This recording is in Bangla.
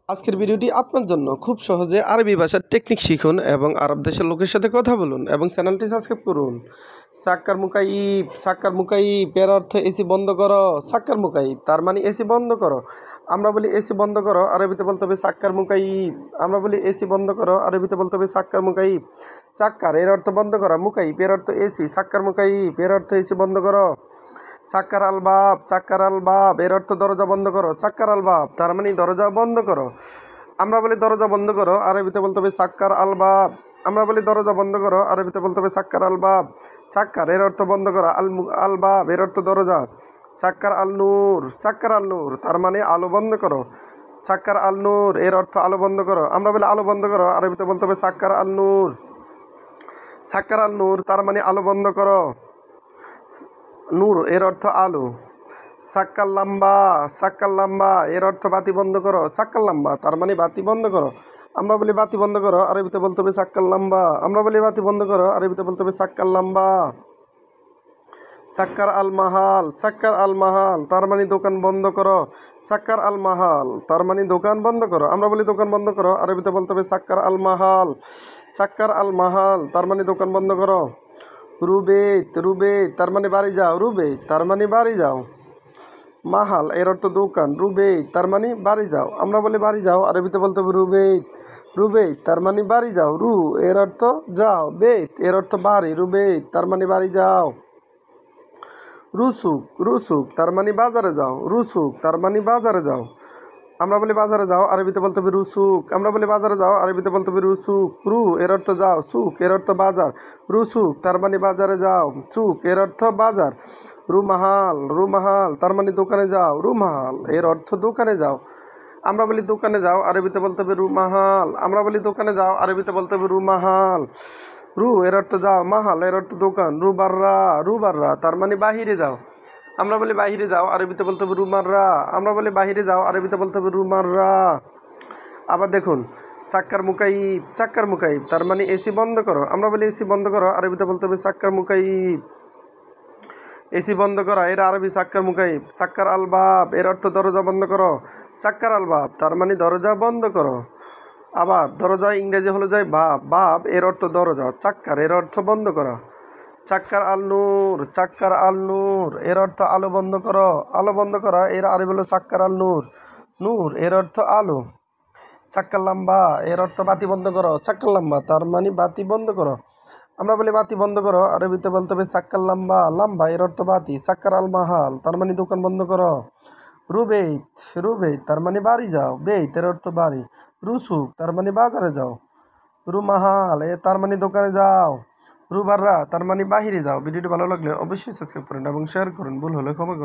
আজকের ভিডিওটি আপনার জন্য খুব সহজে আরবি ভাষার টেকনিক শিখুন এবং আরব দেশের লোকের সাথে কথা বলুন এবং চ্যানেলটি সাবস্ক্রাইব করুন। সাক্কার মুকাইব এর অর্থ এসি বন্ধ করো। সাক্কার মুকাইব তার মানে এসি বন্ধ করো। আমরা বলি এসি বন্ধ করো, আরবিতে বলতে হবে সাক্কার মুকাইব। আমরা বলি এসি বন্ধ করো, আরবিতে বলতে হবে সাক্কার মুকাইব। চাক্কার এর অর্থ বন্ধ করা, মুকাইব এর অর্থ এসি, সাক্কার মুকাইব এর অর্থ এসি বন্ধ করো। চাক্কার আল বাব এর অর্থ দরজা বন্ধ করো। চাক্কার আল বাব তার মানে দরজা বন্ধ করো। আমরা বলি দরজা বন্ধ করো, আরবিতে বলতে হবে চাক্কার আল বাব। আমরা বলি দরজা বন্ধ করো, আরবিতে বলতে হবে চাক্কার আল বাব। চাক্কার এর অর্থ বন্ধ করা, আল বাব এর অর্থ দরজা। চাক্কার আল নূর তার মানে আলো বন্ধ করো। চাক্কার আল নূর এর অর্থ আলো বন্ধ করো। আমরা বলি আলো বন্ধ করো, আরবিতে বলতে হবে চাক্কার আল নূর। চাক্কার আল নূর তার মানে আলো বন্ধ করো। নূর এর অর্থ আলো। সাক্কার লাম্বা এর অর্থ বাতি বন্ধ করো। সাক্কার লাম্বা তার মানে বাতি বন্ধ করো। আমরা বলি বাতি বন্ধ করো, আরবিতে বলতে হবে সাক্কার লাম্বা। আমরা বলি বাতি বন্ধ করো, আরবিতে বলতে হবে সাক্কার লাম্বা। সাক্কার আল মাহাল তার মানে দোকান বন্ধ করো। সাক্কার আল মাহাল তার মানে দোকান বন্ধ করো। আমরা বলি দোকান বন্ধ করো, আরবিতে বলতে হবে সাক্কার আল মাহাল। সাক্কার আল মাহাল তার মানে দোকান বন্ধ করো। রুবেত তার মানে বাড়ি যাও। রুবেত তার মানে বাড়ি যাও। মাহাল এর অর্থ দোকান। রুবেত তার মানে বাড়ি যাও। আমরা বলি বাড়ি যাও, আরবিতে বলতে হবে রুবেত তার মানে বাড়ি যাও। রু এর অর্থ যাও, বেত এর অর্থ বাড়ি। রুবেত তার মানে বাড়ি যাও। রুসুক তার মানে বাজারে যাও। রুসুক তার মানে বাজারে যাও। আমরা বলি বাজারে যাও, আরবিতে বলতে হবে রুসুক। আমরা বলি বাজারে যাও, আরবিতে বলতে হবে রুসুক। রু এর অর্থ যাও, সুক এর অর্থ বাজার। রুসুক তার মানে বাজারে যাও। সুক এর অর্থ বাজার। রুমাহাল তার মানে দোকানে যাও। রুমাহাল এর অর্থ দোকানে যাও। আমরা বলি দোকানে যাও, আরবিতে বলতে হবে রুমাহাল। আমরা বলি দোকানে যাও, আরবিতে বলতে হবে রুমাহাল। রু এর অর্থ যাও, মাহাল এর অর্থ দোকান। রুবাররা তার মানে বাহিরে যাও। আমরা বলি বাহিরে যাও, আরবিতে বলতে হবে রুমাররা। আমরা বলি বাহিরে যাও, আরবিতে বলতে হবে রুমাররা। আবার দেখুন, চাক্কার মুকাইব তার মানে এসি বন্ধ করো। আমরা বলি এসি বন্ধ করো, আরবিতে বলতে হবে চাক্কার মুকাইব। এসি বন্ধ করা এর আরবি চাক্কার মুকাইব। চাক্কার আল বাব এর অর্থ দরজা বন্ধ করো। চাক্কার আল বাব তার মানে দরজা বন্ধ করো। আবার দরজা ইংরেজি হলো যায় বাব এর অর্থ দরজা। চাক্কার এর অর্থ বন্ধ করা। চাক্কার আল নূর এর অর্থ আলো বন্ধ করো। আলো বন্ধ করা এর আরবি হলো চাক্কার আল নূর এর অর্থ আলো। চাক্কার লাম্বা এর অর্থ বাতি বন্ধ করো। চাক্কার লাম্বা তার মানে বাতি বন্ধ করো। আমরা বলি বাতি বন্ধ করো, আরবিতে বলতে হবে চাক্কার লাম্বা এর অর্থ বাতি। চাক্কার আল মাহাল তার মানে দোকান বন্ধ করো। রুবেত তার মানে বাড়ি যাও। বেত এর অর্থ বাড়ি। রুসুক তার মানে বাজারে যাও। রুমাহাল তার মানে দোকানে যাও। রুবাররা তার মানে বাহিরে যাও। ভিডিওটি ভালো লাগলে অবশ্যই সাবস্ক্রাইব করুন এবং শেয়ার করুন। ভুল হলে ক্ষমা করুন।